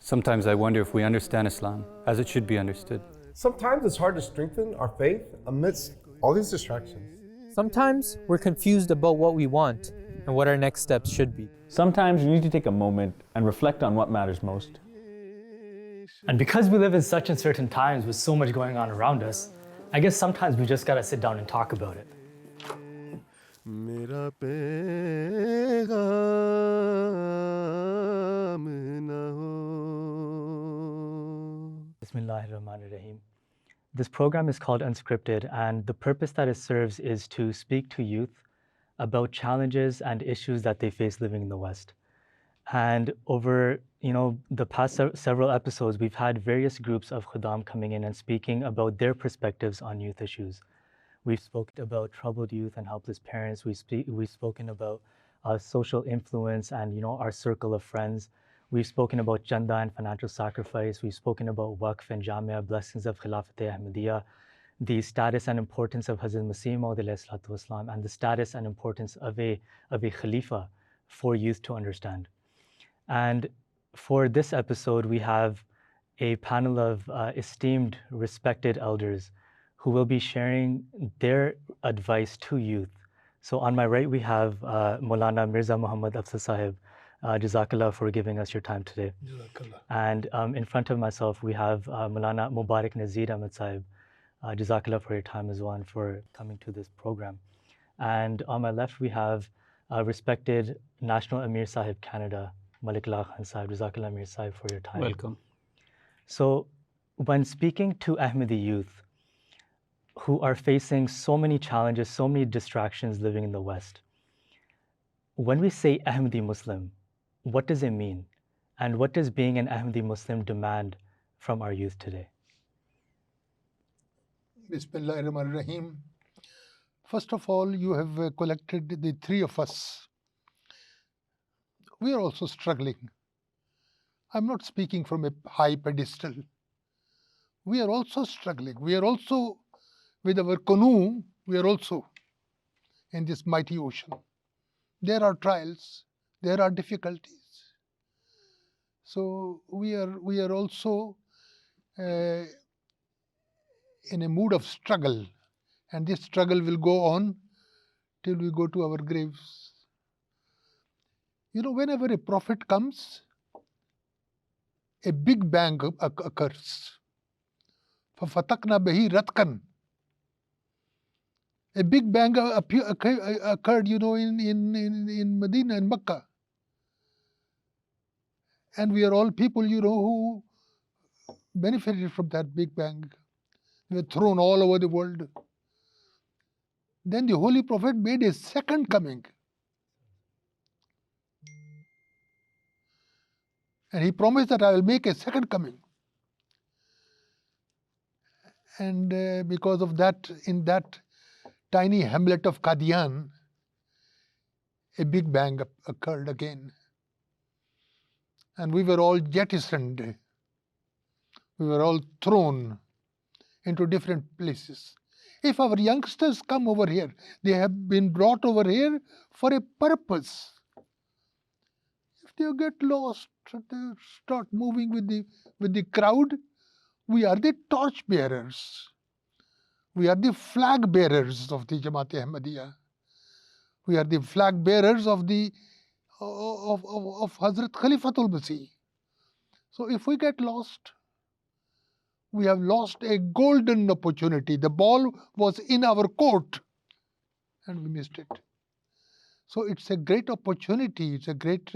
Sometimes I wonder if we understand Islam as it should be understood. Sometimes it's hard to strengthen our faith amidst all these distractions. Sometimes we're confused about what we want and what our next steps should be. Sometimes you need to take a moment and reflect on what matters most. And because we live in such uncertain times with so much going on around us, I guess sometimes we just gotta sit down and talk about it. Bismillahirrahmanirrahim. This program is called Unscripted, and the purpose that it serves is to speak to youth about challenges and issues that they face living in the West. And over the past several episodes, we've had various groups of Khuddam coming in and speaking about their perspectives on youth issues. We've spoken about troubled youth and helpless parents. We've spoken about social influence and our circle of friends. We've spoken about Chanda and financial sacrifice. We've spoken about Waqf and Jamia, blessings of Khilafat-e Ahmadiyya, the status and importance of Hazrat Masih Maud alayhi salatu wasalam, and the status and importance of a Khalifa for youth to understand. And for this episode, we have a panel of esteemed, respected elders who will be sharing their advice to youth. So on my right, we have Maulana Mirza Muhammad Afzal Sahib. Jazakallah for giving us your time today. Jazakallah. And in front of myself, we have Maulana Mubarak Nazir Ahmad Sahib. Jazakallah for your time as well and for coming to this program. And on my left, we have respected National Amir Sahib Canada, Malik Allah Khan Sahib. Jazakallah Amir Sahib for your time. Welcome. So when speaking to Ahmadi youth who are facing so many challenges, so many distractions living in the West, when we say Ahmadi Muslim, what does it mean? And what does being an Ahmadi Muslim demand from our youth today? Bismillahirrahmanirrahim. First of all, you have collected the three of us. We are also struggling. I'm not speaking from a high pedestal. We are also struggling. We are also, with our canoe, we are also in this mighty ocean. There are trials, there are difficulties. So we are also in a mood of struggle, and this struggle will go on till we go to our graves. Whenever a prophet comes, a big bang occurs. فَفَتَقْنَا بِهِ رَتْقًا. A big bang occurred, in Medina and Mecca. And we are all people, who benefited from that big bang. We were thrown all over the world. Then the Holy Prophet made a second coming. And he promised that I will make a second coming. And because of that, in that tiny hamlet of Qadian, a big bang occurred again. And we were all jettisoned. We were all thrown into different places. If our youngsters come over here, they have been brought over here for a purpose. If they get lost, they start moving with the crowd, we are the torch bearers. We are the flag bearers of the Jama'at Ahmadiyya. We are the flag bearers of Hazrat Khalifatul Masih. So if we get lost, we have lost a golden opportunity. The ball was in our court and we missed it. So it's a great opportunity. It's a great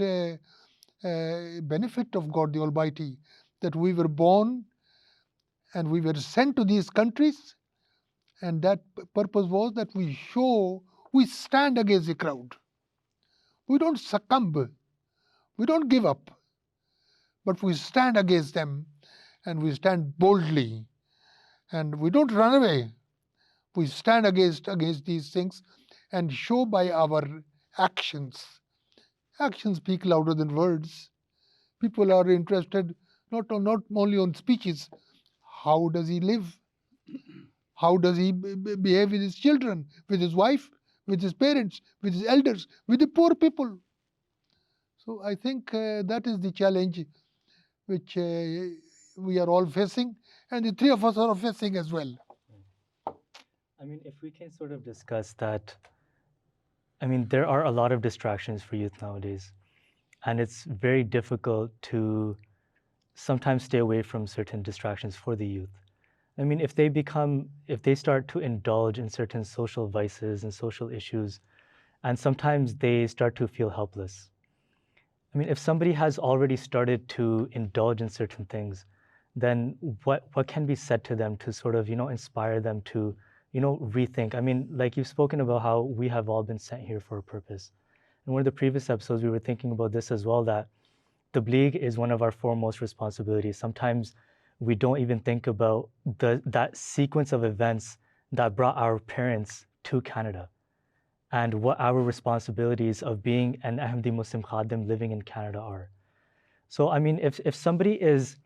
benefit of God the Almighty that we were born and we were sent to these countries. And that purpose was that we stand against the crowd. We don't succumb. We don't give up. But we stand against them and we stand boldly. And we don't run away. We stand against these things and show by our actions. Actions speak louder than words. People are interested not only on speeches. How does he live? How does he behave with his children, with his wife, with his parents, with his elders, with the poor people? So I think that is the challenge which we are all facing, and the three of us are facing as well. I mean, if we can sort of discuss that, I mean, there are a lot of distractions for youth nowadays, and it's very difficult to sometimes stay away from certain distractions for the youth. I mean, if they start to indulge in certain social vices and social issues, and sometimes they start to feel helpless. I mean, if somebody has already started to indulge in certain things, then what can be said to them to sort of, inspire them to, rethink? I mean, like you've spoken about how we have all been sent here for a purpose. In one of the previous episodes, we were thinking about this as well, that tabligh is one of our foremost responsibilities. Sometimes we don't even think about that sequence of events that brought our parents to Canada and what our responsibilities of being an Ahmadi-Muslim Khadim living in Canada are. So, I mean, if somebody is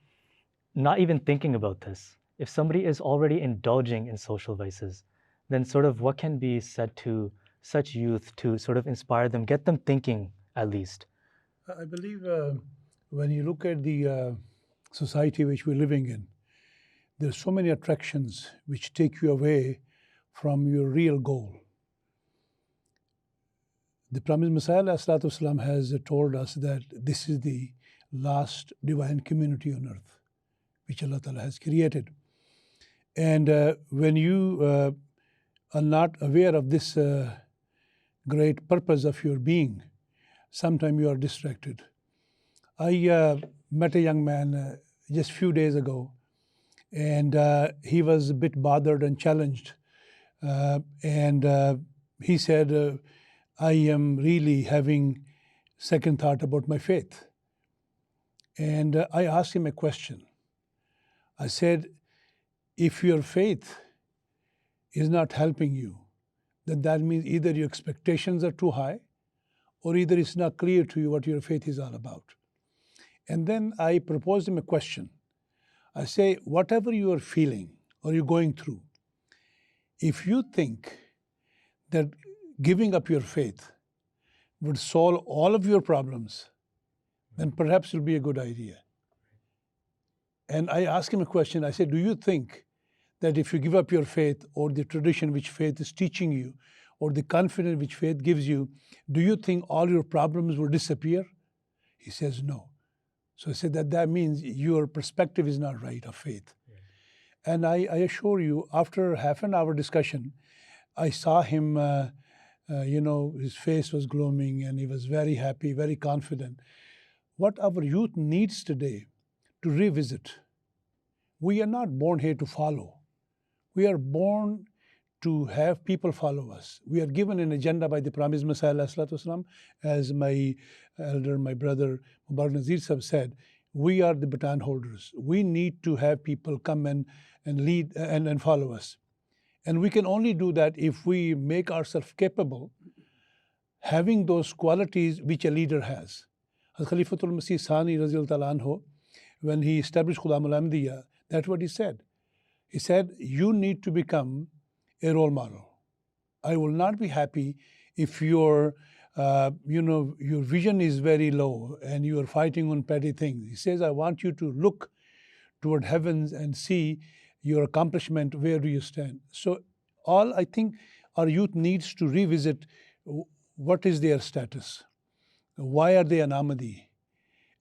not even thinking about this, if somebody is already indulging in social vices, then sort of what can be said to such youth to sort of inspire them, get them thinking at least? I believe when you look at the society which we're living in, there's so many attractions which take you away from your real goal. The Promised Messiah ﷺ has told us that this is the last divine community on earth, which Allah Ta'ala has created. And when you are not aware of this great purpose of your being, sometimes you are distracted. I met a young man just a few days ago, and he was a bit bothered and challenged. And he said, I am really having second thought about my faith. And I asked him a question. I said, if your faith is not helping you, then that means either your expectations are too high, or either it's not clear to you what your faith is all about. And then I proposed him a question. I say, whatever you are feeling or you're going through, if you think that giving up your faith would solve all of your problems, then perhaps it will be a good idea. And I asked him a question. I said, do you think that if you give up your faith or the tradition which faith is teaching you or the confidence which faith gives you, do you think all your problems will disappear? He says, no. So I said that means your perspective is not right of faith. Yeah. And I assure you, after half an hour discussion, I saw him, his face was glowing and he was very happy, very confident. What our youth needs today to revisit. We are not born here to follow. We are born to have people follow us. We are given an agenda by the Promised Messiah ﷺ, as my elder, my brother Mubarak Nazir Sahib said, we are the baton holders. We need to have people come and lead and follow us. And we can only do that if we make ourselves capable having those qualities which a leader has. As Khalifatul Masih Sani Raziyallahu anhu, when he established Jama'at Ahmadiyya, that's what he said. He said, you need to become a role model. I will not be happy if your vision is very low and you are fighting on petty things. He says, I want you to look toward heavens and see your accomplishment, where do you stand? So I think our youth needs to revisit what is their status. Why are they an Ahmadi?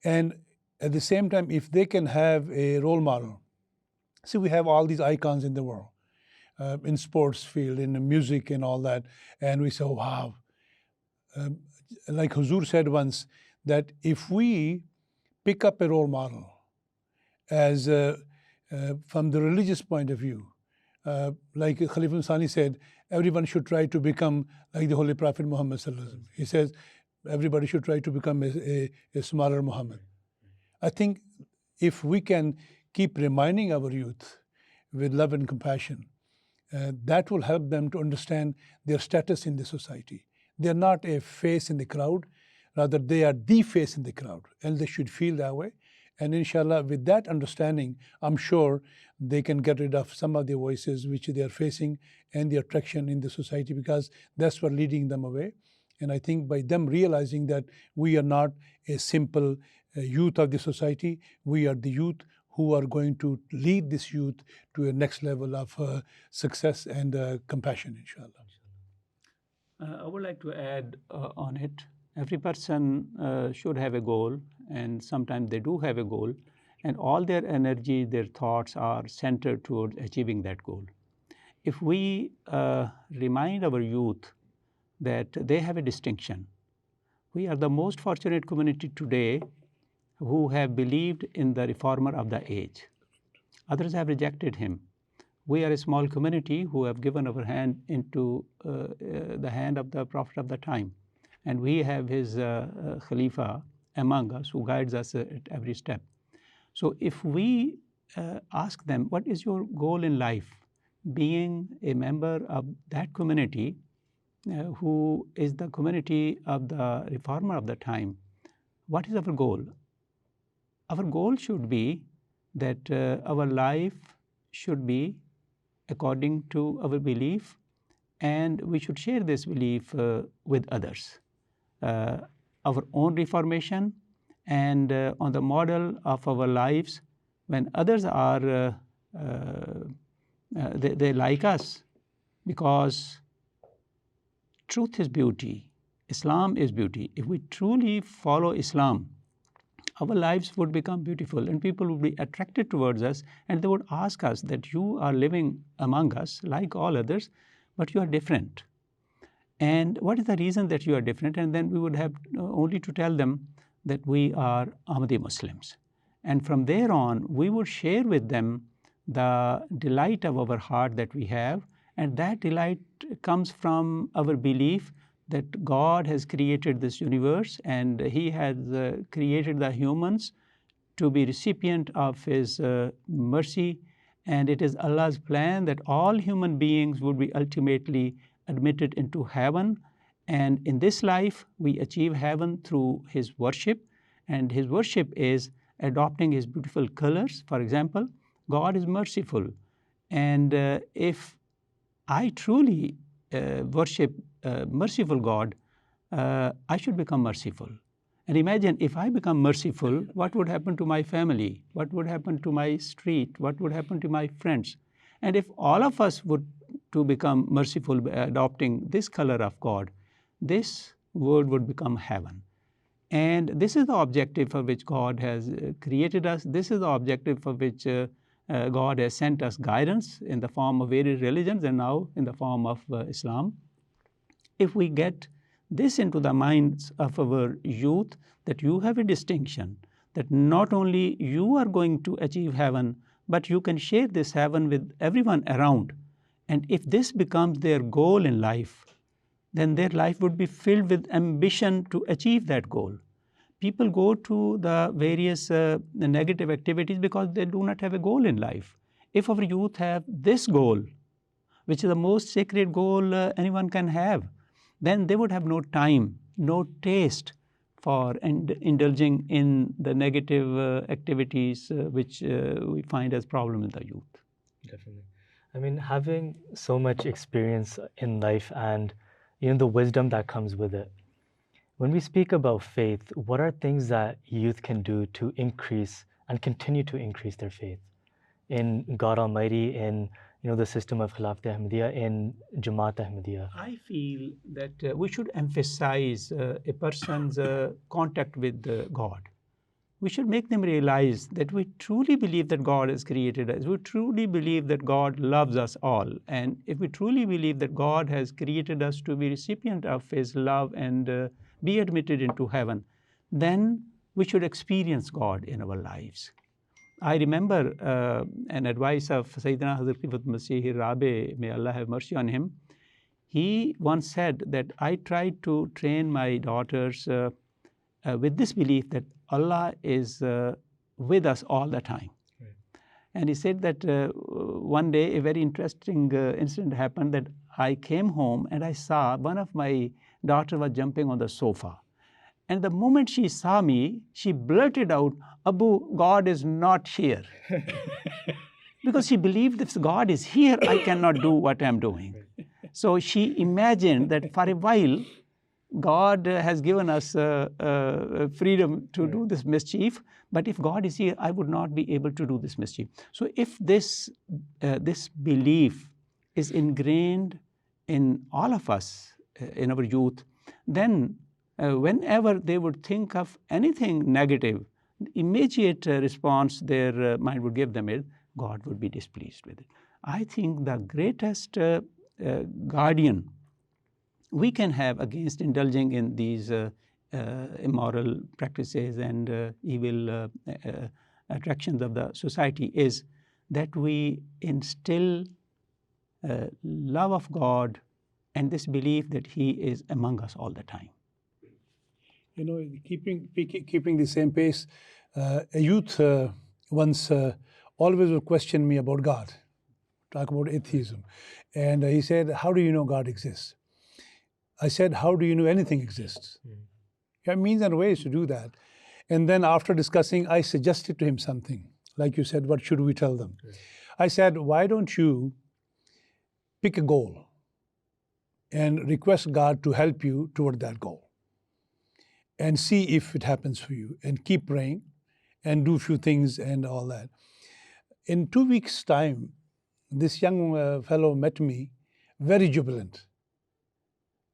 And at the same time, if they can have a role model. See, we have all these icons in the world, in sports field, in music and all that. And we say, wow. Like Huzur said once, that if we pick up a role model as from the religious point of view, like Khalifa Sani said, everyone should try to become like the Holy Prophet Muhammad sallallahu alaihi wasallam. He says, everybody should try to become a smaller Muhammad. I think if we can keep reminding our youth with love and compassion, that will help them to understand their status in the society. They're not a face in the crowd, rather they are the face in the crowd, and they should feel that way. And inshallah, with that understanding, I'm sure they can get rid of some of the voices which they are facing and the attraction in the society, because that's what leading them away. And I think by them realizing that we are not a simple youth of the society, we are the youth who are going to lead this youth to a next level of success and compassion, inshallah. I would like to add on it. Every person should have a goal, and sometimes they do have a goal, and all their energy, their thoughts are centered towards achieving that goal. If we remind our youth that they have a distinction, we are the most fortunate community today who have believed in the reformer of the age. Others have rejected him. We are a small community who have given our hand into the hand of the Prophet of the time. And we have his Khalifa among us who guides us at every step. So if we ask them, what is your goal in life? Being a member of that community who is the community of the reformer of the time, what is our goal? Our goal should be that our life should be according to our belief, and we should share this belief with others. Our own reformation, and on the model of our lives, when others are, they like us, because truth is beauty, Islam is beauty. If we truly follow Islam, our lives would become beautiful and people would be attracted towards us, and they would ask us that you are living among us like all others, but you are different. And what is the reason that you are different? And then we would have only to tell them that we are Ahmadi-Muslims. And from there on, we would share with them the delight of our heart that we have, and that delight comes from our belief that God has created this universe, and He has created the humans to be recipient of His mercy, and it is Allah's plan that all human beings would be ultimately admitted into heaven. And in this life, we achieve heaven through His worship, and His worship is adopting His beautiful colors. For example, God is merciful, and if I truly worship merciful God, I should become merciful. And imagine if I become merciful, what would happen to my family? What would happen to my street? What would happen to my friends? And if all of us would to become merciful by adopting this color of God, this world would become heaven. And this is the objective for which God has created us. This is the objective for which God has sent us guidance in the form of various religions and now in the form of Islam. If we get this into the minds of our youth, that you have a distinction, that not only you are going to achieve heaven, but you can share this heaven with everyone around. And if this becomes their goal in life, then their life would be filled with ambition to achieve that goal. People go to the various negative activities because they do not have a goal in life. If our youth have this goal, which is the most sacred goal anyone can have, then they would have no time, no taste for indulging in the negative activities which we find as problem in the youth. Definitely. I mean, having so much experience in life and the wisdom that comes with it, when we speak about faith, what are things that youth can do to increase and continue to increase their faith in God Almighty, in the system of Waqf-e-Zindagi, in Jama'at Ahmadiyya? I feel that we should emphasize a person's contact with God. We should make them realize that we truly believe that God has created us. We truly believe that God loves us all. And if we truly believe that God has created us to be recipient of His love and be admitted into heaven, then we should experience God in our lives. I remember an advice of Sayyidina Hazrat Qutb Masih Rabi, may Allah have mercy on him. He once said that I tried to train my daughters with this belief that Allah is with us all the time. Right. And he said that one day a very interesting incident happened, that I came home and I saw one of my daughters was jumping on the sofa. And the moment she saw me, she blurted out, "Abu, God is not here." Because she believed if God is here, I cannot do what I'm doing. So she imagined that for a while, God has given us freedom to do this mischief, but if God is here, I would not be able to do this mischief. So if this belief is ingrained in all of us, in our youth, then whenever they would think of anything negative, the immediate response their mind would give them is, God would be displeased with it. I think the greatest guardian we can have against indulging in these immoral practices and evil attractions of the society is that we instill love of God and this belief that He is among us all the time. You know, keeping the same pace, a youth once always would question me about God, talk about atheism. And he said, how do you know God exists? I said, how do you know anything exists? There are means and ways to do that. And then after discussing, I suggested to him something. Like you said, what should we tell them? I said, why don't you pick a goal and request God to help you toward that goal and see if it happens for you, and keep praying and do a few things and all that. In 2 weeks' time, this young fellow met me, very jubilant.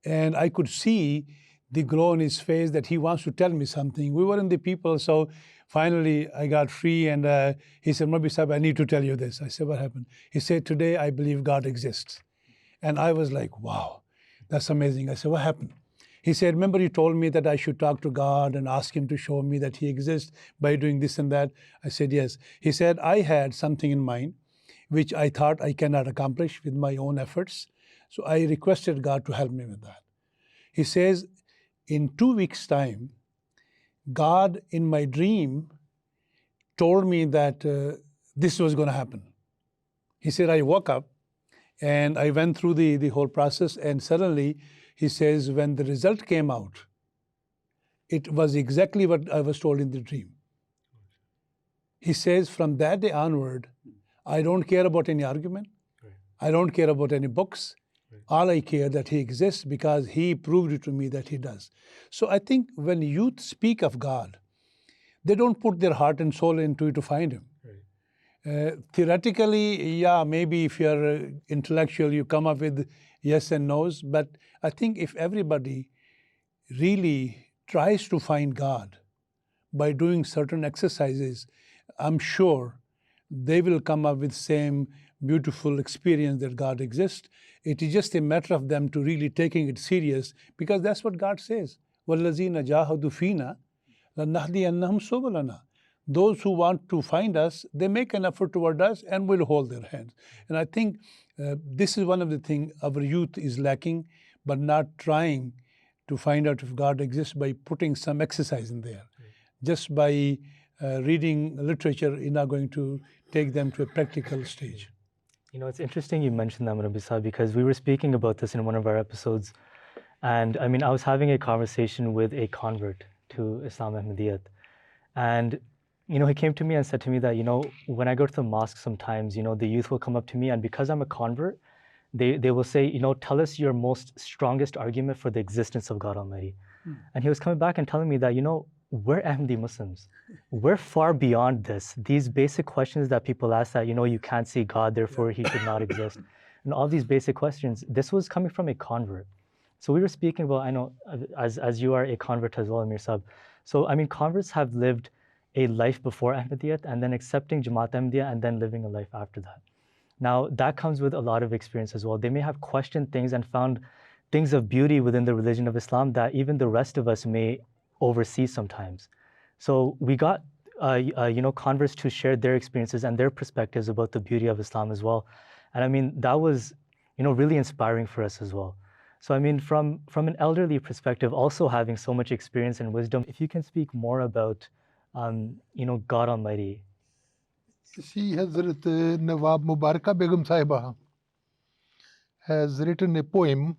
And I could see the glow on his face that he wants to tell me something. We were in the people, so finally I got free, and he said, Mabi Sahib, I need to tell you this. I said, what happened? He said, today I believe God exists. And I was like, wow, that's amazing. I said, what happened? He said, remember you told me that I should talk to God and ask Him to show me that He exists by doing this and that? I said, yes. He said, I had something in mind which I thought I cannot accomplish with my own efforts. So I requested God to help me with that. He says, in 2 weeks' time, God in my dream told me that this was going to happen. He said, I woke up and I went through the whole process, and suddenly, he says, when the result came out, it was exactly what I was told in the dream. He says, from that day onward, I don't care about any argument. I don't care about any books. All I care that He exists because He proved it to me that He does. So I think when youth speak of God, they don't put their heart and soul into it to find Him. Theoretically, yeah, maybe if you're intellectual, you come up with yes and no's. But I think if everybody really tries to find God by doing certain exercises, I'm sure they will come up with same beautiful experience that God exists. It is just a matter of them to really taking it serious, because that's what God says. وَالَّذِينَ جَاهَدُوا فِينَا لَنَهْدِيَنَّهُمْ سُبُلَنَا. Those who want to find us, they make an effort toward us and will hold their hands. And I think this is one of the things our youth is lacking, but not trying to find out if God exists by putting some exercise in there. Just by reading literature is not going to take them to a practical stage. You know, it's interesting you mentioned that, Rabbi Sahib, because we were speaking about this in one of our episodes. And I mean, I was having a conversation with a convert to Islam Ahmadiyyat. And, you know, he came to me and said to me that, you know, when I go to the mosque sometimes, you know, the youth will come up to me, and because I'm a convert, they will say, you know, tell us your most strongest argument for the existence of God Almighty. And he was coming back and telling me that, you know, we're Ahmadi-Muslims. We're far beyond this. These basic questions that people ask that, you know, you can't see God, therefore He should not exist. And all these basic questions, this was coming from a convert. So we were speaking about, I know, as you are a convert as well, Amir Sahib. So, I mean, converts have lived a life before Ahmadiyyat and then accepting Jama'at Ahmadiyya and then living a life after that. Now, that comes with a lot of experience as well. They may have questioned things and found things of beauty within the religion of Islam that even the rest of us may oversee sometimes. So we got, you know, converts to share their experiences and their perspectives about the beauty of Islam as well. And I mean, that was, you know, really inspiring for us as well. So I mean, from an elderly perspective, also having so much experience and wisdom, if you can speak more about, you know, God Almighty. See, Hazrat Nawab Mubaraka Begum Sahiba has written a poem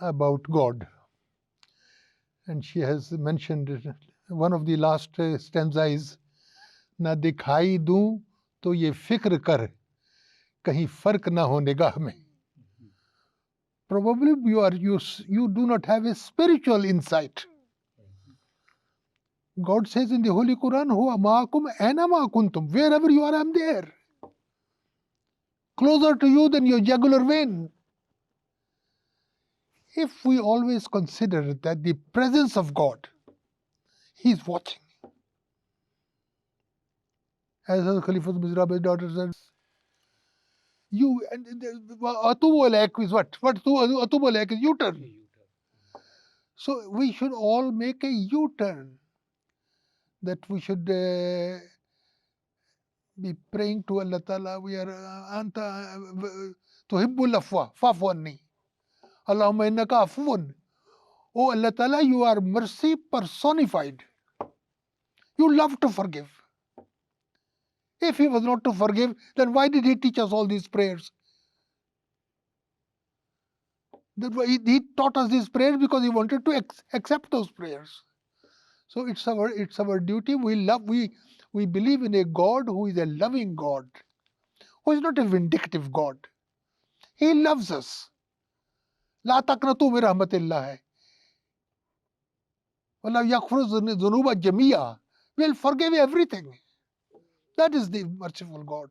about God. And she has mentioned one of the last stanza is, Na dikhai दूं तो ये फिक्र कर कहीं फर्क ना हो निगाह में. probably you do not have a spiritual insight. God says in the Holy Quran, Huwa ma'akum aina ma kuntum. Wherever you are, I am there. Closer to you than your jugular vein. If we always consider that the presence of God, He is watching. As Khalifatul Mizrab's daughter said, you and Atubu alaik is what? What Atubu alaik is U-turn. So we should all make a U-turn. That we should be praying to Allah Ta'ala. We are anta tuhibbul afwa, fa'fu anni. Allahumma innaka afuun. Oh Allah Ta'ala, you are mercy personified. You love to forgive. If He was not to forgive, then why did He teach us all these prayers? He taught us these prayers because He wanted to accept those prayers. So it's our duty. We believe in a God who is a loving God, who is not a vindictive God. He loves us. La taqnatu min rahmatillah hai. Wala yaghfiru dhunuba Jamia. Will forgive everything. That is the merciful God.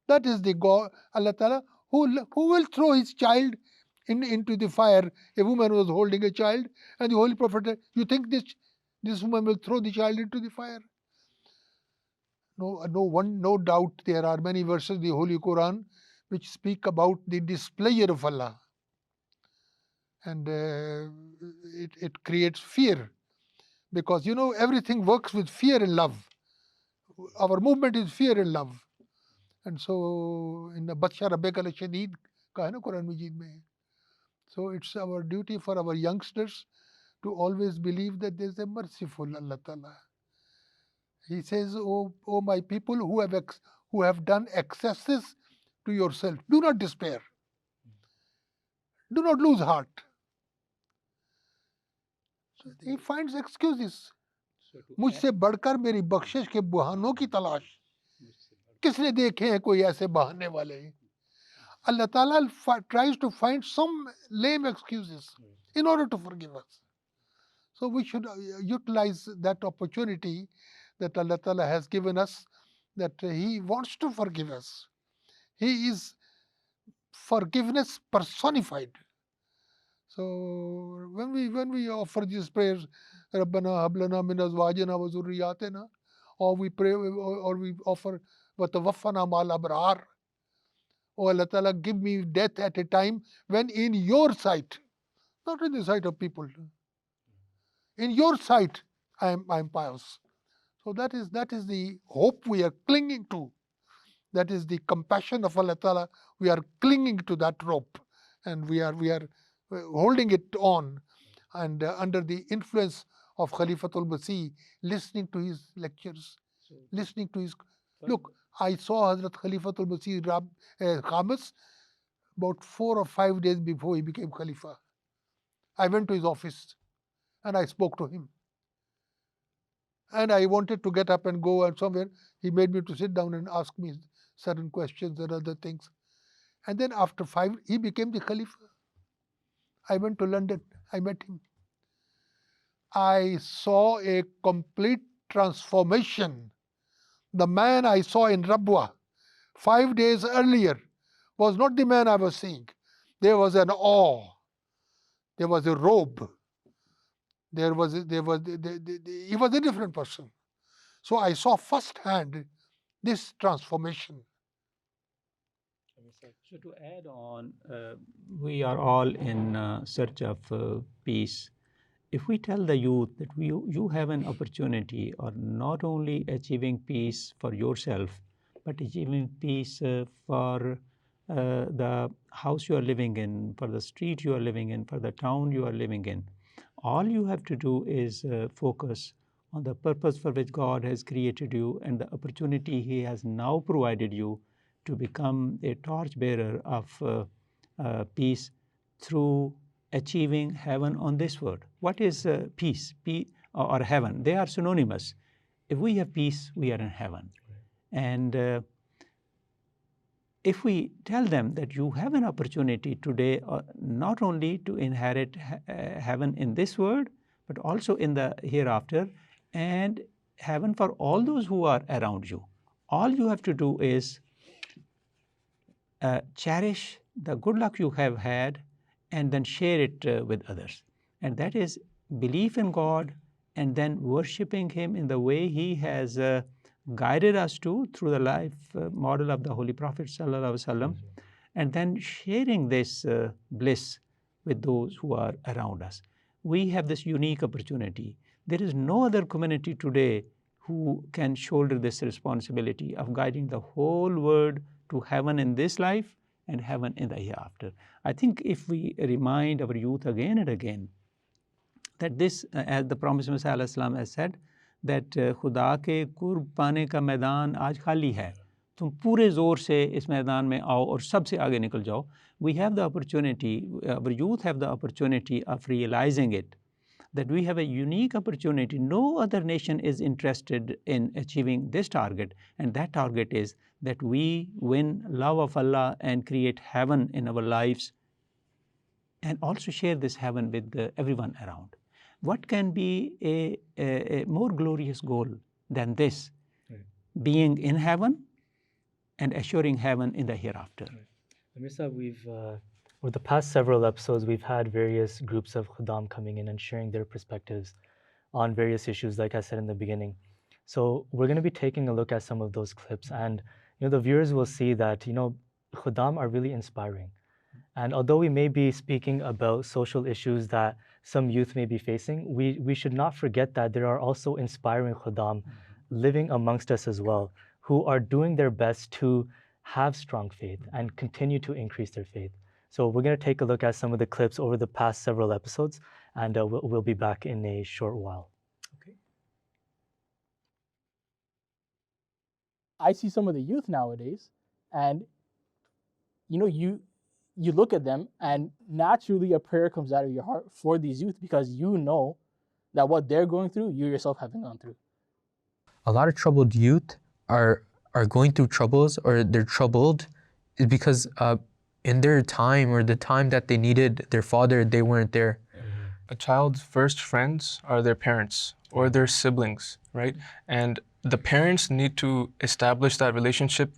That is the God, Allah Ta'ala, who will throw His child into the fire. A woman was holding a child, and the Holy Prophet said, you think this woman will throw the child into the fire? No doubt there are many verses in the Holy Quran which speak about the displeasure of Allah. And it creates fear. Because everything works with fear and love. Our movement is fear and love. And so in the Badsha Rabbek al-Shadid ka hai na Quran Majid mein. So it's our duty for our youngsters to always believe that there is a merciful Allah Ta'ala. He says, oh my people who have done excesses to yourself, do not despair. Do not lose heart. So he finds excuses. मुझसे बढ़कर मेरी बख्शिश के बहानों की तलाश किसने देखे हैं कोई ऐसे बहाने वाले? Allah Ta'ala tries to find some lame excuses in order to forgive us. So we should utilize that opportunity that Allah Ta'ala has given us, that He wants to forgive us. He is forgiveness personified. So when we offer these prayers, Rabbana hablana min azwajina wa zurriyatina, or we pray, or we offer watawaffana mal abrar. Oh Allah Ta'ala, give me death at a time when in your sight, not in the sight of people, in your sight I am pious. So that is the hope we are clinging to. That is the compassion of Allah Ta'ala. We are clinging to that rope, and we are holding it on, and under the influence of Khalifatul Masih, listening to his lectures, listening to his. Look, I saw Hazrat Khalifatul Masih Khamis about 4 or 5 days before he became Khalifa. I went to his office and I spoke to him. And I wanted to get up and go and somewhere. He made me to sit down and ask me certain questions and other things. And then after 5, he became the Khalifa. I went to London. I met him. I saw a complete transformation. The man I saw in Rabwa 5 days earlier was not the man I was seeing. There was an awe. There was a robe. He was a different person. So I saw firsthand this transformation. So to add on, we are all in search of peace. If we tell the youth that you have an opportunity of not only achieving peace for yourself, but achieving peace for the house you are living in, for the street you are living in, for the town you are living in, all you have to do is focus on the purpose for which God has created you and the opportunity He has now provided you to become a torchbearer of peace through achieving heaven on this world. What is peace or heaven? They are synonymous. If we have peace, we are in heaven. And if we tell them that you have an opportunity today not only to inherit heaven in this world, but also in the hereafter, and heaven for all those who are around you. All you have to do is cherish the good luck you have had and then share it with others. And that is belief in God and then worshiping Him in the way He has guided us to through the life model of the Holy Prophet ﷺ, and then sharing this bliss with those who are around us. We have this unique opportunity. There is no other community today who can shoulder this responsibility of guiding the whole world to heaven in this life and heaven in the hereafter. I think if we remind our youth again and again that this, as the Promised Messiah has said, that खुदा के कुर्ब पाने का मैदान आज खाली है, तुम पूरे ज़ोर से इस मैदान में आओ और सबसे आगे निकल जाओ. We have the opportunity, our youth have the opportunity of realizing it, that we have a unique opportunity. No other nation is interested in achieving this target, and that target is that we win love of Allah and create heaven in our lives and also share this heaven with everyone around. What can be a more glorious goal than this? Right. Being in heaven and assuring heaven in the hereafter. Right. Mirza, we've over the past several episodes, we've had various groups of Khuddam coming in and sharing their perspectives on various issues, like I said in the beginning. So we're going to be taking a look at some of those clips, and the viewers will see that Khuddam are really inspiring. And although we may be speaking about social issues that some youth may be facing, we should not forget that there are also inspiring Khuddam living amongst us as well, who are doing their best to have strong faith and continue to increase their faith. So we're going to take a look at some of the clips over the past several episodes, and we'll be back in a short while. Okay. I see some of the youth nowadays, and you look at them, and naturally a prayer comes out of your heart for these youth, because you know that what they're going through, you yourself haven't gone through. A lot of troubled youth are going through troubles, or they're troubled is because in their time, or the time that they needed their father, they weren't there. A child's first friends are their parents or their siblings, right? And the parents need to establish that relationship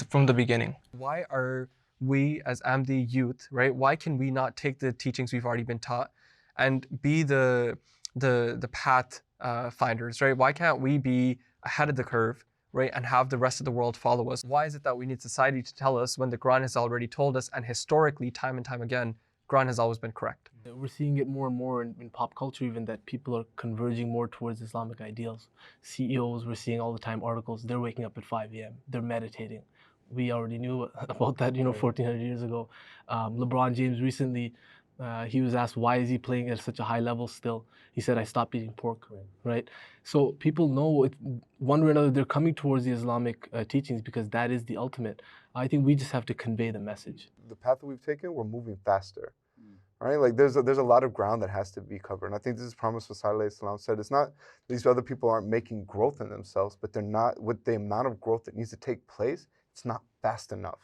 from the beginning. Why are we as Ahmadi youth, right? Why can we not take the teachings we've already been taught and be the path finders, right? Why can't we be ahead of the curve, right, and have the rest of the world follow us? Why is it that we need society to tell us when the Quran has already told us, and historically, time and time again, Quran has always been correct? We're seeing it more and more in pop culture, even, that people are converging more towards Islamic ideals. CEOs, we're seeing all the time articles, they're waking up at 5 a.m., they're meditating. We already knew about that, 1,400 years ago. LeBron James recently, he was asked, why is he playing at such a high level still? He said, I stopped eating pork, right? So people know, one way or another, they're coming towards the Islamic teachings because that is the ultimate. I think we just have to convey the message. The path that we've taken, we're moving faster, right? Like there's a lot of ground that has to be covered. And I think this is Promised Messiah said, it's not these other people aren't making growth in themselves, but they're not, with the amount of growth that needs to take place, it's not fast enough,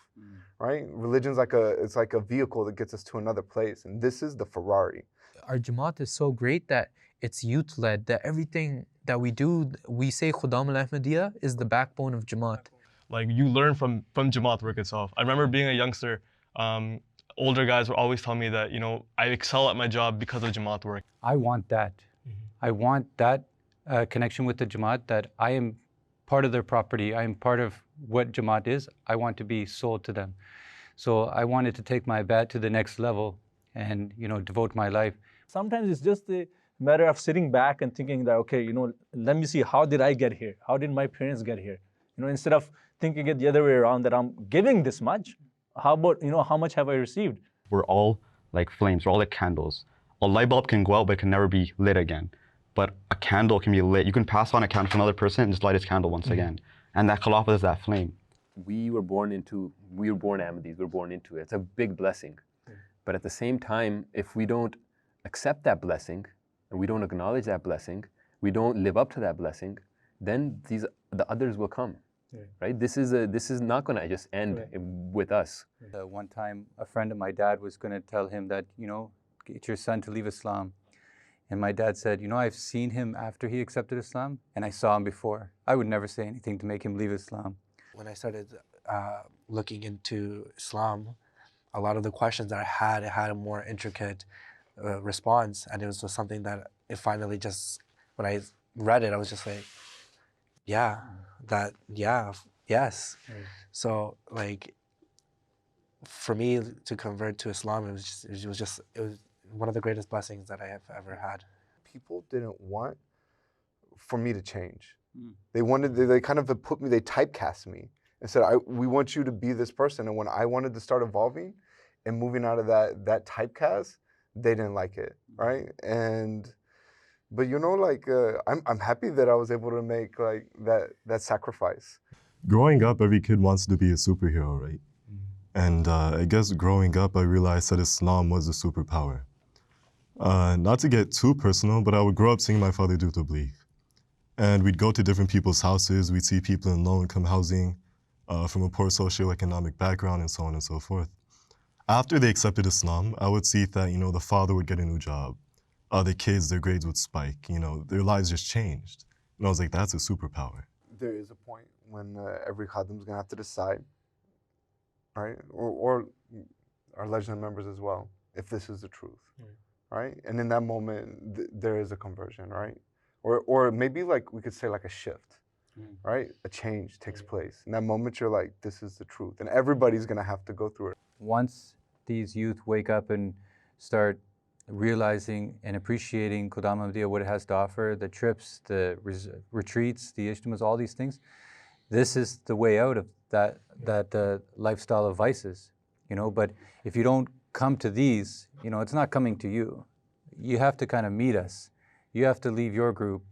right? Religion's like a vehicle that gets us to another place, and this is the Ferrari. Our Jama'at is so great that it's youth-led, that everything that we do, we say Khuddam al-Ahmadiyya is the backbone of Jama'at. Like, you learn from Jama'at work itself. I remember being a youngster, older guys would always tell me that, I excel at my job because of Jama'at work. I want that. I want that connection with the Jama'at, that I am part of their property. I am part of what Jama'at is. I want to be sold to them. So I wanted to take my bat to the next level and, devote my life. Sometimes it's just a matter of sitting back and thinking that, okay, let me see, how did I get here? How did my parents get here? Instead of thinking it the other way around, that I'm giving this much, how about, how much have I received? We're all like flames, we're all like candles. A light bulb can go out, but it can never be lit again. But a candle can be lit. You can pass on a candle to another person and just light his candle once again. And that khilafah is that flame. We were born Ahmadis, we're born into it. It's a big blessing. But at the same time, if we don't accept that blessing, and we don't acknowledge that blessing, we don't live up to that blessing, then the others will come. right? This is not going to just end with us. One time, a friend of my dad was going to tell him that, get your son to leave Islam. And my dad said, I've seen him after he accepted Islam, and I saw him before. I would never say anything to make him leave Islam. When I started looking into Islam, a lot of the questions that I had a more intricate response, and it was just something that it finally just, when I read it, I was just like, yes. So like, for me to convert to Islam, it was one of the greatest blessings that I have ever had. People didn't want for me to change. They kind of put me, they typecast me and said, we want you to be this person. And when I wanted to start evolving and moving out of that typecast, they didn't like it, right? But I'm happy that I was able to make like that sacrifice. Growing up, every kid wants to be a superhero, right? And I guess growing up, I realized that Islam was a superpower. Not to get too personal, but I would grow up seeing my father do tabligh. And we'd go to different people's houses, we'd see people in low-income housing, from a poor socioeconomic background, and so on and so forth. After they accepted Islam, I would see that, the father would get a new job. The kids, their grades would spike, their lives just changed. And I was like, that's a superpower. There is a point when every khadim's gonna have to decide, right? Or our legion members as well, if this is the truth, right? And in that moment, there is a conversion, right? Or maybe like we could say like a shift, right? A change takes place. In that moment, you're like, this is the truth. And everybody's gonna have to go through it. Once these youth wake up and start realizing and appreciating Qudam Ahmadiyya, what it has to offer, the trips, the retreats, the ijtimas, all these things, this is the way out of that lifestyle of vices, But if you don't come to these, it's not coming to you. You have to kind of meet us. You have to leave your group,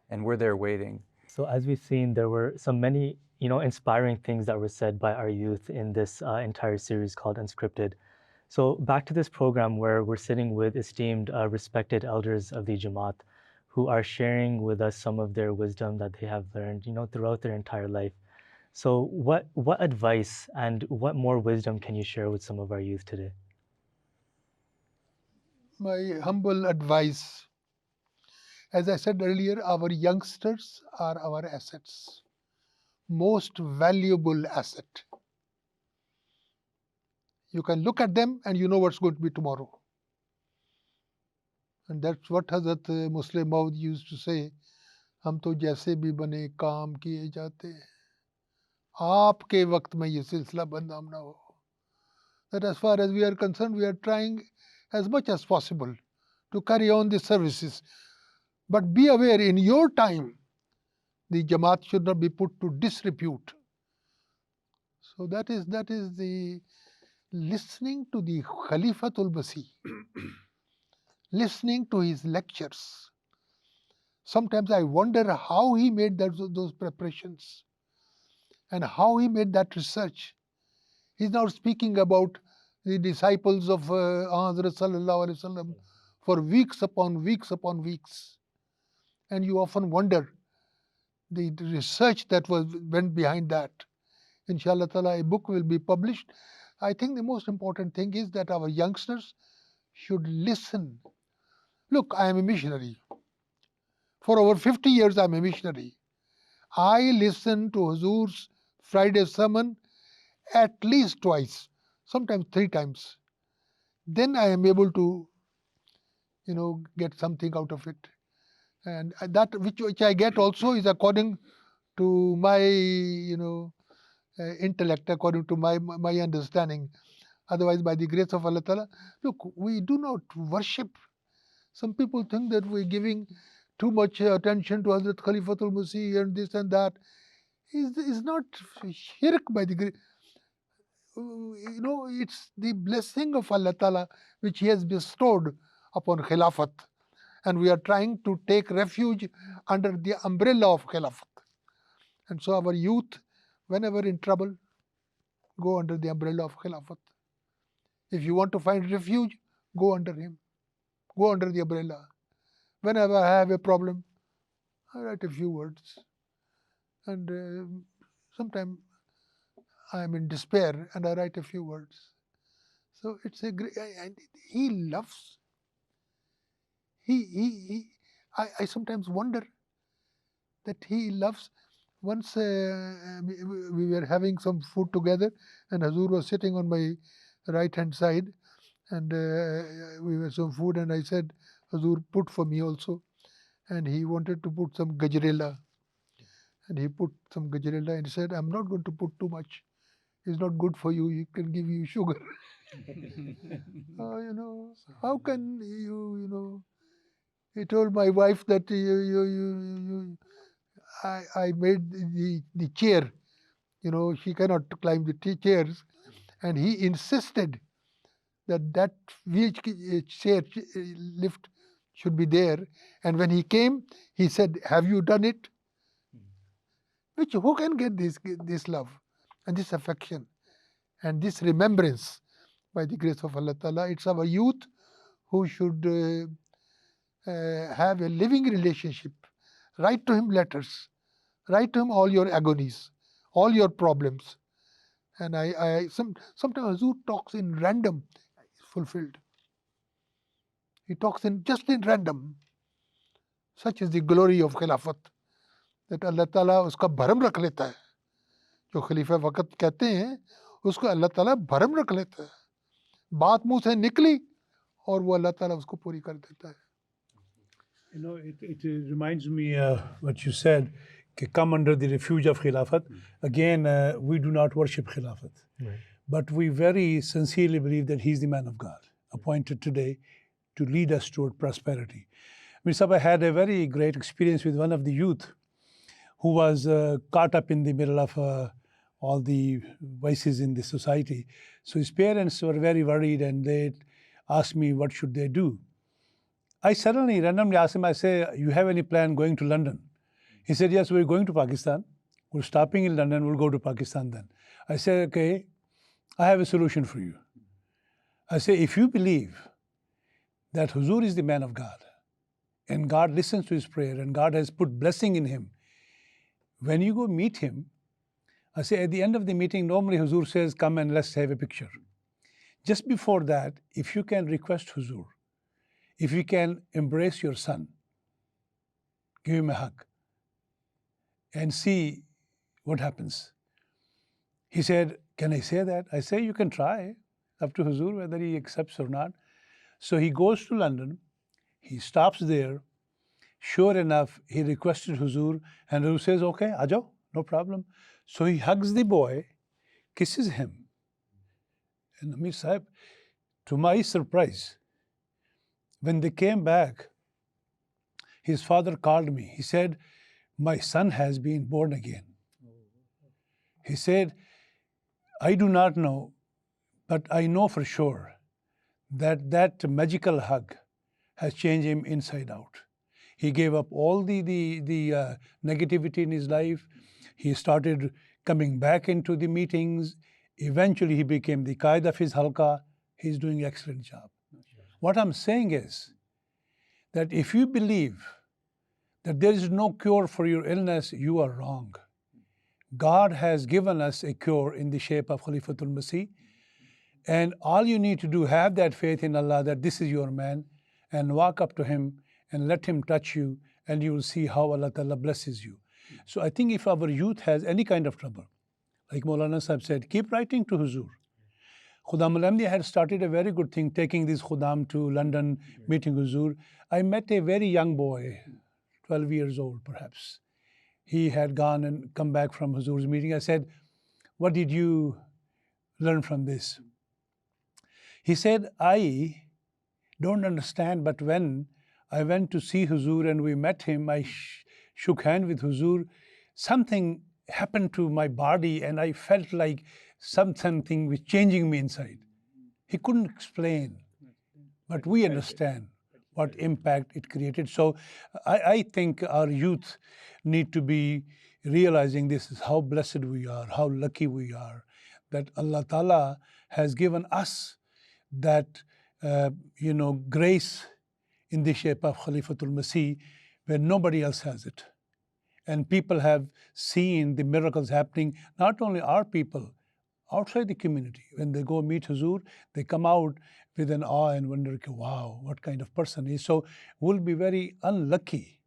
and we're there waiting. So as we've seen, there were many, inspiring things that were said by our youth in this entire series called Unscripted. So back to this program where we're sitting with esteemed, respected elders of the Jama'at who are sharing with us some of their wisdom that they have learned, throughout their entire life. So what advice and what more wisdom can you share with some of our youth today? My humble advice, as I said earlier, our youngsters are our assets, most valuable asset. You can look at them and you know what's going to be tomorrow. And that's what Hazrat Muslim Maud used to say, हम तो जैसे भी बने काम किए जाते हैं, आपके वक्त में ये सिलसिला बंद ना हो. That as far as we are concerned, we are trying as much as possible to carry on the services. But be aware, in your time, the Jamaat should not be put to disrepute. So that is the listening to the Khalifatul Masih, listening to his lectures. Sometimes I wonder how he made those preparations and how he made that research. He's now speaking about the disciples of Hazrat Sallallahu Alaihi Wasallam for weeks upon weeks upon weeks. And you often wonder the research that went behind that. Inshallah ta'ala, a book will be published. I think the most important thing is that our youngsters should listen. Look, I am a missionary. For over 50 years, I'm a missionary. I listen to Huzur's Friday sermon at least twice, sometimes 3 times. Then I am able to, get something out of it. And that which I get also is according to my, intellect, according to my understanding. Otherwise, by the grace of Allah Ta'ala, look, we do not worship. Some people think that we're giving too much attention to Hazrat Khalifatul Masih and this and that. Is not shirk by the grace. It's the blessing of Allah Ta'ala which He has bestowed upon Khilafat. And we are trying to take refuge under the umbrella of Khilafat. And so our youth, whenever in trouble, go under the umbrella of Khilafat. If you want to find refuge, go under him. Go under the umbrella. Whenever I have a problem, I write a few words. And sometimes I'm in despair and I write a few words. So it's a great, and he loves. I sometimes wonder that he loves. Once we were having some food together, and Hazur was sitting on my right hand side, and we were some food, and I said, Hazur, put for me also. And he wanted to put some gajarela. And he put some gajarela and said, I'm not going to put too much. It's not good for you. It can give you sugar. You know, how can you know? He told my wife that I made the chair. You know, she cannot climb the chairs. And he insisted that wheelchair lift should be there. And when he came, he said, have you done it? Who can get this love and this affection and this remembrance by the grace of Allah Ta'ala? It's our youth who should have a living relationship. Write to him letters. Write to him all your agonies, all your problems. And sometimes Hazur talks in random, fulfilled. He talks just in random. Such is the glory of Khilafat. That Allah Ta'ala uska bharam rakh leta hai. जो खलीफा वक़्त कहते हैं उसको अल्लाह ताला भरम रख लेता है बात मुंह से निकली और वो अल्लाह ताला उसको पूरी कर देता है You know, it reminds me what you said, come under the refuge of Khilafat. Again, we do not worship Khilafat. Right. But we very sincerely believe that he's the man of God, appointed today to lead us toward prosperity. Mir Sahib, I had a very great experience with one of the youth who was caught up in the middle of all the vices in the society. So his parents were very worried and they asked me what should they do. I suddenly randomly asked him, I say, you have any plan going to London? He said, yes, we're going to Pakistan. We're stopping in London, we'll go to Pakistan then. I said, okay, I have a solution for you. I say, if you believe that Huzur is the man of God, and God listens to his prayer, and God has put blessing in him, when you go meet him, I say, at the end of the meeting, normally Huzur says, come and let's have a picture. Just before that, if you can request Huzur, if you can embrace your son, give him a hug, and see what happens. He said, can I say that? I say, you can try, up to Huzur, whether he accepts or not. So he goes to London, he stops there. Sure enough, he requested Huzur, and Huzur says, okay, aajao, no problem. So he hugs the boy, kisses him. And Amir Sahib, to my surprise, when they came back, his father called me. He said, my son has been born again. He said, I do not know, but I know for sure that that magical hug has changed him inside out. He gave up all the negativity in his life. He started coming back into the meetings. Eventually, he became the qaid of his halqa. He's doing an excellent job. What I'm saying is that if you believe that there is no cure for your illness, you are wrong. God has given us a cure in the shape of Khalifatul Masih. And all you need to do, have that faith in Allah that this is your man, and walk up to him and let him touch you, and you will see how Allah Ta'ala blesses you. So I think if our youth has any kind of trouble, like Maulana Sahib said, keep writing to Huzur. Khudam al-Ahmadiyya had started a very good thing, taking these Khudam to London, meeting Huzur. I met a very young boy, 12 years old perhaps. He had gone and come back from Huzur's meeting. I said, what did you learn from this? He said, I don't understand, but when I went to see Huzur and we met him, I shook hand with Huzur, something happened to my body and I felt like something was changing me inside. He couldn't explain, but we understand what impact it created. So I think our youth need to be realizing this is how blessed we are, how lucky we are, that Allah Ta'ala has given us that, grace in the shape of Khalifatul Masih, where nobody else has it. And people have seen the miracles happening, not only our people, outside the community. When they go meet Huzur, they come out with an awe and wonder, wow, what kind of person he is. So we'll be very unlucky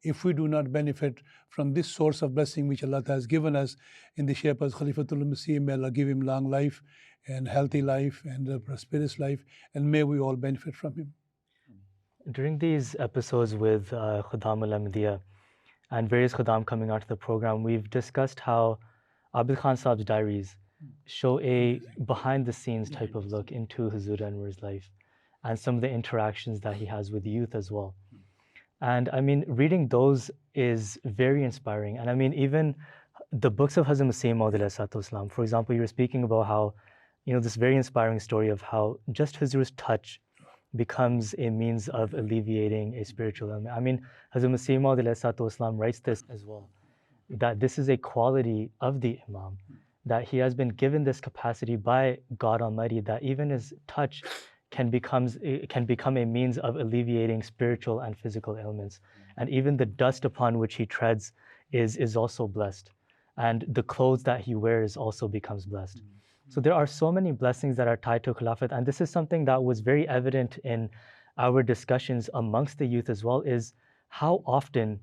if we do not benefit from this source of blessing which Allah has given us in the shape of Khalifatul Masih. May Allah give him long life and healthy life and a prosperous life, and may we all benefit from him. During these episodes with Khuddam al-Ahmadiyya and various Khuddam coming onto the program, we've discussed how Abid Khan Saab's diaries show a behind-the-scenes type of look into Huzur Anwar's life and some of the interactions that he has with youth as well. And I mean, reading those is very inspiring. And I mean, even the books of Hazrat Masih Maud, for example, you were speaking about how, you know, this very inspiring story of how just Huzur's touch becomes a means of alleviating a spiritual ailment. I mean, Hazrat Masih Maud writes this as well, that this is a quality of the Imam, that he has been given this capacity by God Almighty, that even his touch can become a means of alleviating spiritual and physical ailments. And even the dust upon which he treads is also blessed. And the clothes that he wears also becomes blessed. So there are so many blessings that are tied to Khilafat. And this is something that was very evident in our discussions amongst the youth as well, is how often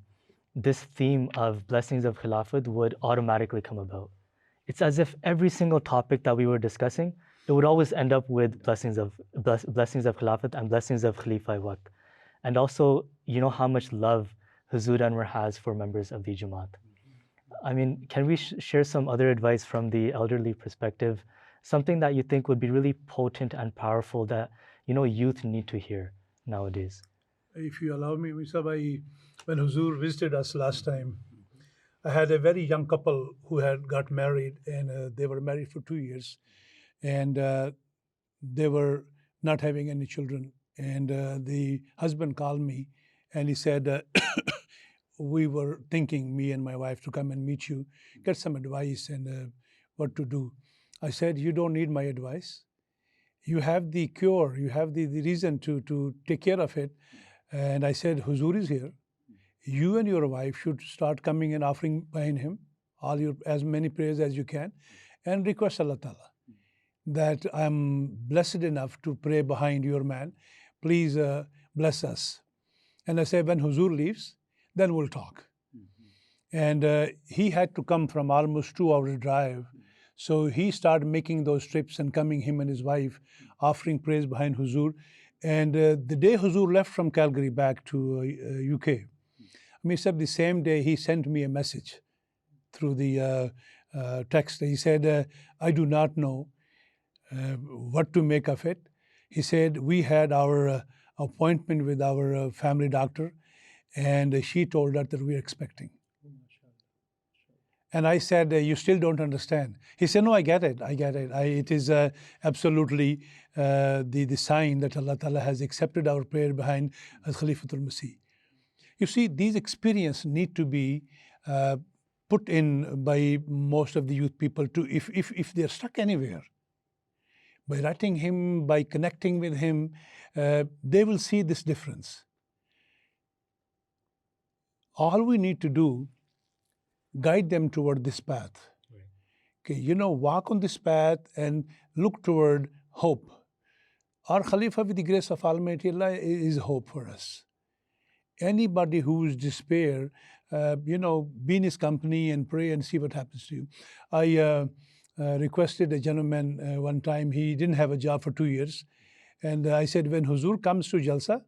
this theme of blessings of Khilafat would automatically come about. It's as if every single topic that we were discussing, it would always end up with blessings of Khilafat and blessings of Khalifa Waqf. And also, you know how much love Huzur Anwar has for members of the Jama'at. I mean, can we share some other advice from the elderly perspective, something that you think would be really potent and powerful that, you know, youth need to hear nowadays? If you allow me, Mr. When Huzur visited us last time, I had a very young couple who had got married, and they were married for 2 years, and they were not having any children. And the husband called me and he said, we were thinking, me and my wife, to come and meet you, get some advice and what to do. I said, you don't need my advice. You have the cure, you have the reason to take care of it. And I said, Huzur is here. You and your wife should start coming and offering behind him as many prayers as you can, and request Allah Ta'ala that I'm blessed enough to pray behind your man. Please bless us. And I said, when Huzur leaves, then we'll talk. And he had to come from almost 2 hours drive. So he started making those trips and coming, him and his wife, offering prayers behind Huzur. And the day Huzur left from Calgary back to UK, the same day he sent me a message through the text. He said, I do not know what to make of it. He said, we had our appointment with our family doctor, and she told us that we are expecting. And I said, you still don't understand. He said, no, I get it. It is absolutely the sign that Allah Ta'ala has accepted our prayer behind Khalifatul Masih. You see, these experiences need to be put in by most of the youth people too. If they're stuck anywhere, by writing him, by connecting with him, they will see this difference. All we need to do, guide them toward this path. Okay, walk on this path and look toward hope. Our Khalifa, with the grace of Almighty Allah, is hope for us. Anybody who is despair, be in his company and pray and see what happens to you. I requested a gentleman one time, he didn't have a job for 2 years. And I said, when Huzur comes to Jalsa,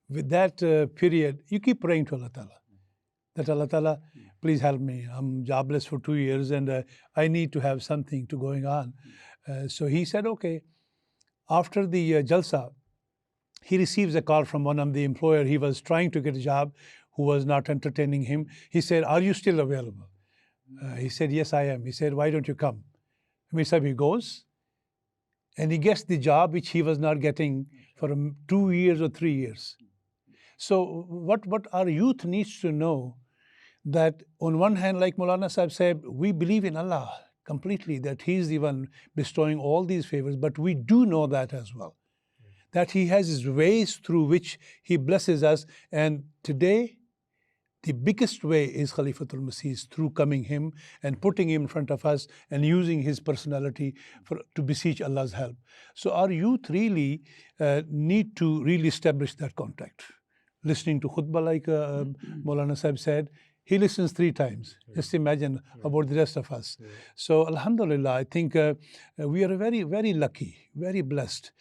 with that period, you keep praying to Allah Ta'ala. That Allah Ta'ala, please help me. I'm jobless for 2 years and I need to have something to going on. So he said, okay. After the Jalsa, he receives a call from one of the employer. He was trying to get a job who was not entertaining him. He said, are you still available? He said, yes, I am. He said, why don't you come? He goes and he gets the job which he was not getting for 2 years or 3 years. So what our youth needs to know, that on one hand, like Maulana Sahib said, we believe in Allah completely, that He is the one bestowing all these favors, but we do know that as well, that He has His ways through which He blesses us. And today, the biggest way is Khalifatul Masih through coming him and putting him in front of us and using his personality to beseech Allah's help. So our youth really need to really establish that contact. Listening to khutbah, like Maulana Sahib said, he listens 3 times. Just imagine about the rest of us. So Alhamdulillah, I think we are very, very lucky, very blessed.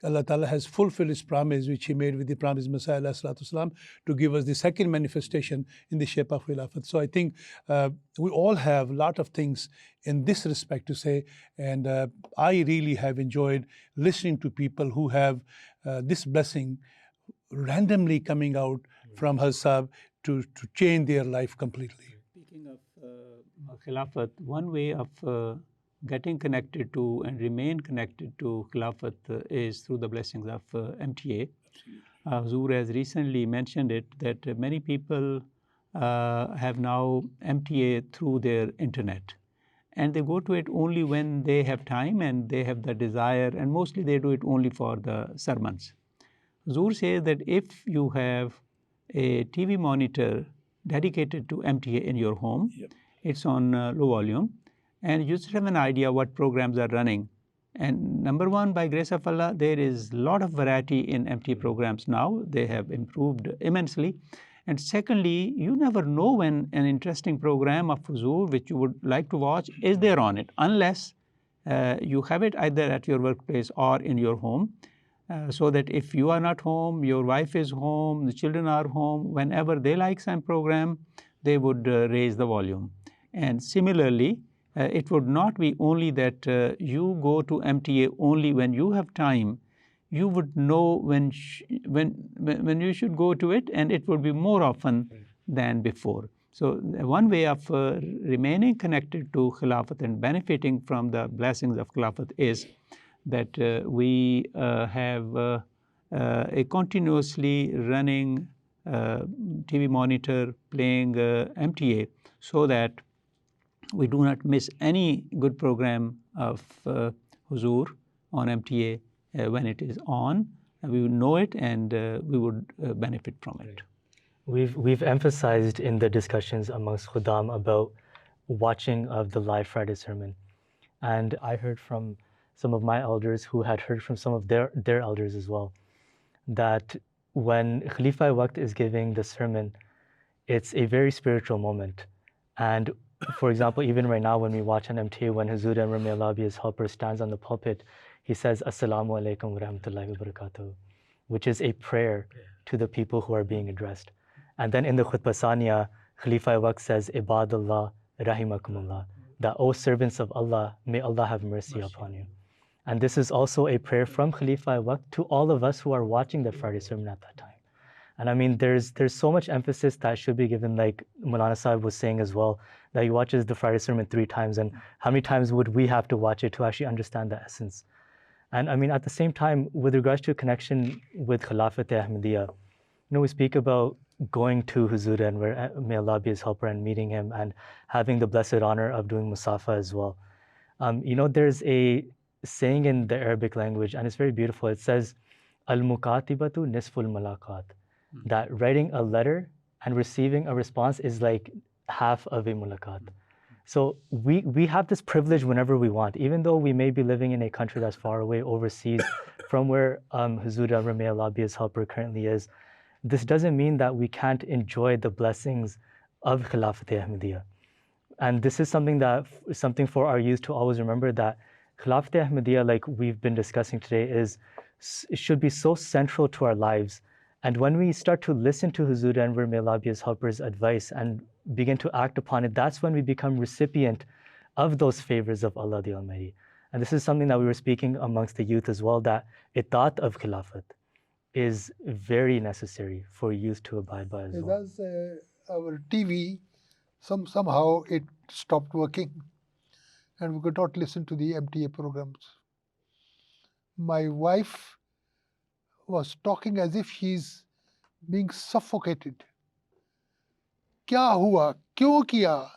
Allah Ta'ala has fulfilled His promise, which He made with the promised Messiah ﷺ, to give us the second manifestation in the shape of Khilafat. So I think we all have a lot of things in this respect to say, and I really have enjoyed listening to people who have this blessing randomly coming out from Hazab to change their life completely. Speaking of Khilafat, one way of getting connected to and remain connected to Khilafat is through the blessings of MTA. Huzur has recently mentioned it that many people have now MTA through their internet, and they go to it only when they have time and they have the desire, and mostly they do it only for the sermons. Huzur says that if you have a TV monitor dedicated to MTA in your home, it's on low volume, and you just have an idea what programs are running. And number one, by grace of Allah, there is a lot of variety in MTA programs now. They have improved immensely. And secondly, you never know when an interesting program of Huzur, which you would like to watch, is there on it, unless you have it either at your workplace or in your home. So that if you are not home, your wife is home, the children are home, whenever they like some program, they would raise the volume. And similarly, it would not be only that you go to MTA only when you have time. You would know when you should go to it, and it would be more often than before. So one way of remaining connected to Khilafat and benefiting from the blessings of Khilafat is that we have a continuously running TV monitor playing MTA, so that we do not miss any good program of Huzur on MTA when it is on. We would know it, and we would benefit from it. We've emphasized in the discussions amongst Khuddam about watching of the live Friday sermon, and I heard from some of my elders who had heard from some of their elders as well, that when Khalifa Waqt is giving the sermon, it's a very spiritual moment. And for example, even right now when we watch on MTA, when Huzur Amr, may Allah be his helper, stands on the pulpit, he says, Assalamu alaikum wa rahmatullahi wa barakatuh, which is a prayer to the people who are being addressed. And then in the Khutbah Saniya, Khalifa Waqt says, Ibadallah rahimakumullah, that, O servants of Allah, may Allah have mercy upon you. And this is also a prayer from Khalifa Waqt to all of us who are watching the Friday sermon at that time. And I mean, there's so much emphasis that should be given, like Maulana Sahib was saying as well, that he watches the Friday sermon 3 times, and how many times would we have to watch it to actually understand the essence? And I mean, at the same time, with regards to a connection with Khilafat Ahmadiyya, we speak about going to Huzur and may Allah be his helper and meeting him and having the blessed honor of doing Musafa as well. There's a saying in the Arabic language, and it's very beautiful. It says, Al-mukatibatu nisful malaqat, that writing a letter and receiving a response is like half of a mulaqat. So we have this privilege whenever we want, even though we may be living in a country that's far away overseas from where Huzur Amr, may Allah be his helper, currently is. This doesn't mean that we can't enjoy the blessings of Khilafat Ahmadiyya. And this is something for our youth to always remember, that Khilafat Ahmadiyya, like we've been discussing today, it should be so central to our lives. And when we start to listen to Huzur Anwar, may Allah be his helper's advice and begin to act upon it, that's when we become recipient of those favors of Allah the Almighty. And this is something that we were speaking amongst the youth as well, that itaat of Khilafat is very necessary for youth to abide by as well. As our TV, somehow it stopped working, and we could not listen to the MTA programs. My wife was talking as if she's being suffocated. Kya hua? Kyun kiya?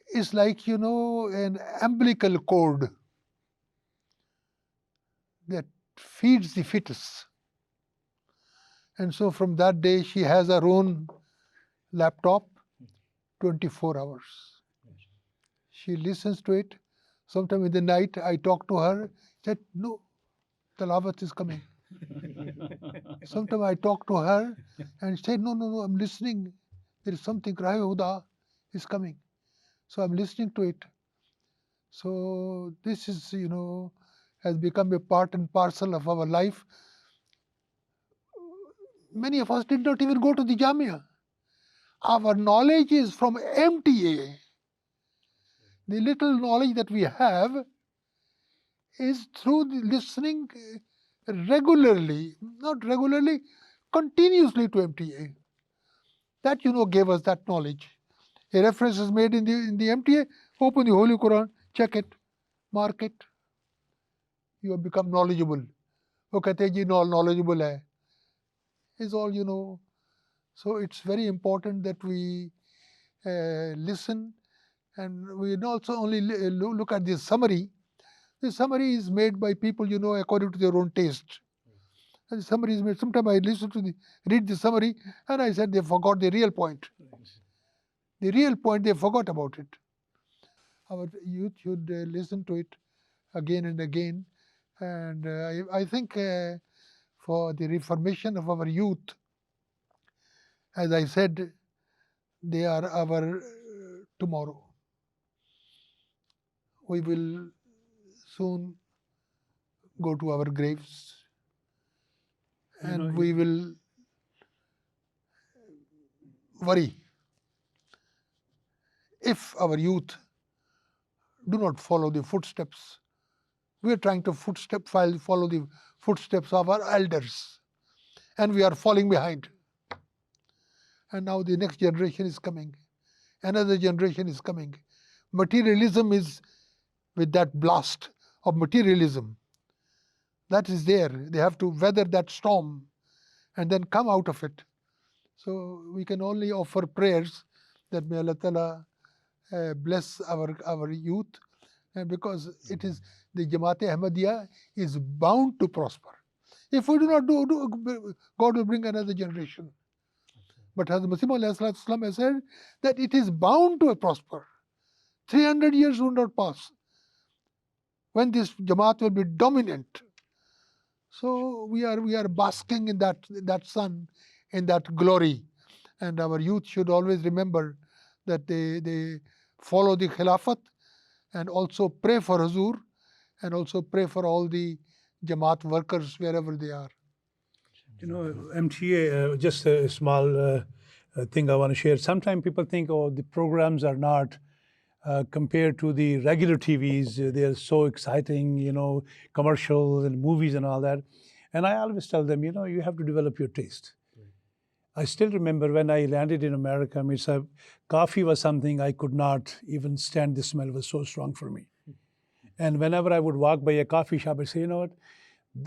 It's like, an umbilical cord that feeds the fetus. And so from that day, she has her own laptop 24 hours. She listens to it. Sometime in the night, I talk to her, said, no, Tilawat is coming. Sometime I talk to her and say, no, I'm listening. There is something, Rahe Huda is coming. So I'm listening to it. So this is, has become a part and parcel of our life. Many of us did not even go to the Jamia. Our knowledge is from MTA. The little knowledge that we have is through the listening regularly, not regularly, continuously to MTA. That, gave us that knowledge. A reference is made in the MTA, open the Holy Quran, check it, mark it. You have become knowledgeable. वो कहते हैं जी knowledgeable है. Is all. So it's very important that we listen, and we also only look at the summary. The summary is made by people, according to their own taste. And the summary is made. Sometimes I read the summary, and I said they forgot the real point. The real point, they forgot about it. Our youth should listen to it again and again. And I think for the reformation of our youth, as I said, they are our tomorrow. We will soon go to our graves, and we will worry if our youth do not follow the footsteps. We are trying to follow the footsteps of our elders, and we are falling behind. And now the next generation is coming. Another generation is coming. Materialism is with that blast of materialism. That is there. They have to weather that storm and then come out of it. So we can only offer prayers that may Allah Ta'ala bless our youth, because it is the Jama'at Ahmadiyya is bound to prosper. If we do not do, God will bring another generation. But Hazrat Masih has said that it is bound to prosper. 300 years will not pass when this Jamaat will be dominant. So we are basking in that sun, in that glory. And our youth should always remember that they follow the Khilafat, and also pray for Hazur, and also pray for all the Jamaat workers wherever they are. MTA, just a small thing I want to share. Sometimes people think, the programs are not compared to the regular TVs. They are so exciting, commercials and movies and all that. And I always tell them, you have to develop your taste. I still remember when I landed in America, coffee was something I could not even stand. The smell was so strong for me. And whenever I would walk by a coffee shop, I'd say, you know what,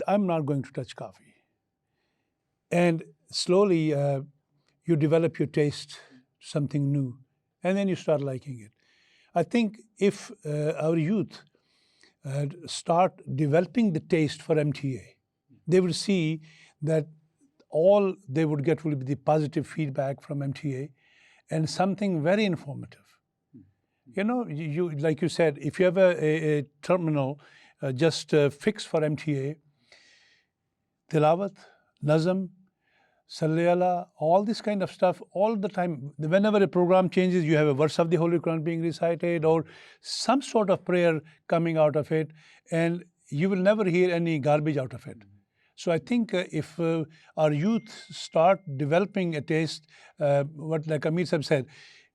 I'm not going to touch coffee. And slowly you develop your taste, something new, and then you start liking it. I think if our youth start developing the taste for MTA, they will see that all they would get will be the positive feedback from MTA and something very informative. You like you said, if you have a terminal just fixed for MTA, Tilawat, Nazm, Salli, all this kind of stuff all the time. Whenever a program changes, you have a verse of the Holy Quran being recited or some sort of prayer coming out of it, and you will never hear any garbage out of it. So I think if our youth start developing a taste, what like Amir Sahib said,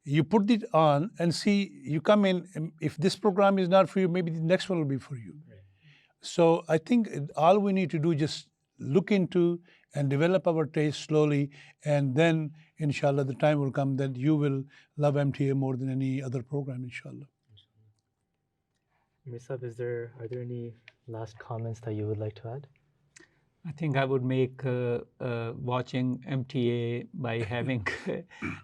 you put it on and see, you come in, if this program is not for you, maybe the next one will be for you. Right. So I think all we need to do is just look into and develop our taste slowly, and then inshallah the time will come that you will love MTA more than any other program, inshallah. Amir Sahib, are there any last comments that you would like to add? I think I would make watching MTA by having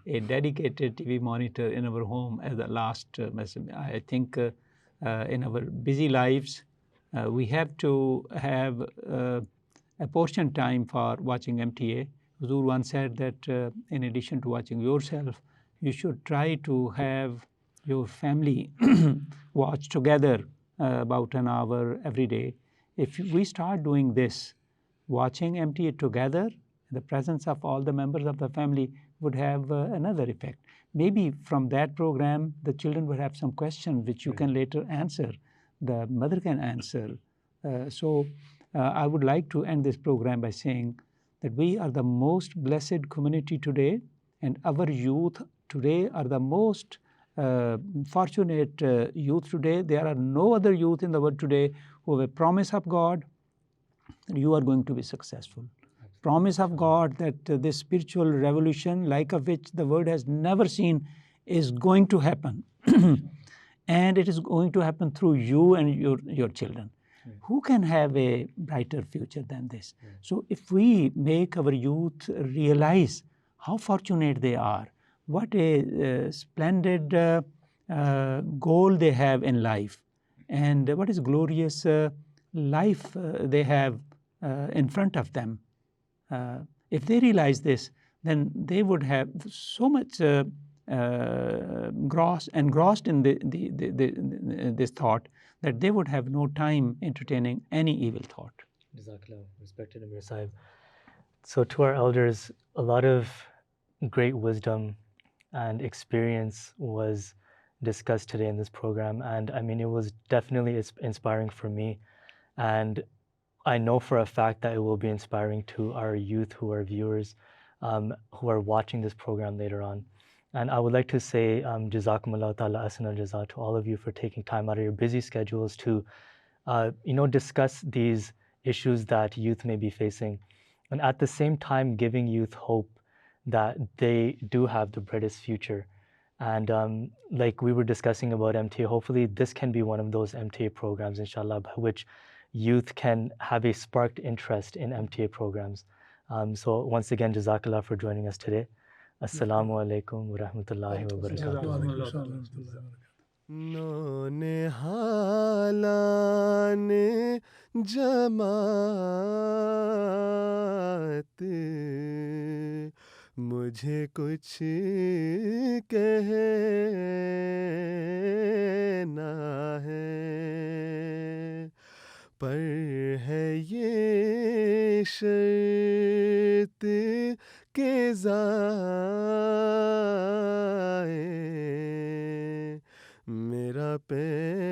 a dedicated TV monitor in our home as the last message. I think in our busy lives, we have to have a portion time for watching MTA. Huzur once said that in addition to watching yourself, you should try to have your family watch together about an hour every day. If we start doing this, watching MTA together, the presence of all the members of the family would have another effect. Maybe from that program, the children would have some questions which you can later answer, the mother can answer. So I would like to end this program by saying that we are the most blessed community today, and our youth today are the most fortunate youth today. There are no other youth in the world today who have a promise of God that you are going to be successful. Promise of God that this spiritual revolution, like of which the world has never seen, is going to happen. And it is going to happen through you and your children. Who can have a brighter future than this? So if we make our youth realize how fortunate they are, what a splendid goal they have in life, and what is glorious life they have in front of them. If they realize this, then they would have so much engrossed in this thought that they would have no time entertaining any evil thought. Jazakallah, respected Amir Sahib. So to our elders, a lot of great wisdom and experience was discussed today in this program, and I mean, it was definitely inspiring for me, and I know for a fact that it will be inspiring to our youth who are viewers, who are watching this program later on. And I would like to say Jazakumullah ta'ala ahsanal jaza to all of you for taking time out of your busy schedules to discuss these issues that youth may be facing, and at the same time giving youth hope that they do have the brightest future. And like we were discussing about MTA, hopefully this can be one of those MTA programs, inshallah, by which youth can have a sparked interest in MTA programs. So once again, Jazakallah for joining us today. Assalamu alaikum wa rahmatullahi wa barakatuh. Nonhalane Jama'at मुझे कुछ कहना है, पर है ये शर्त के ज़ाए मेरा पैगाम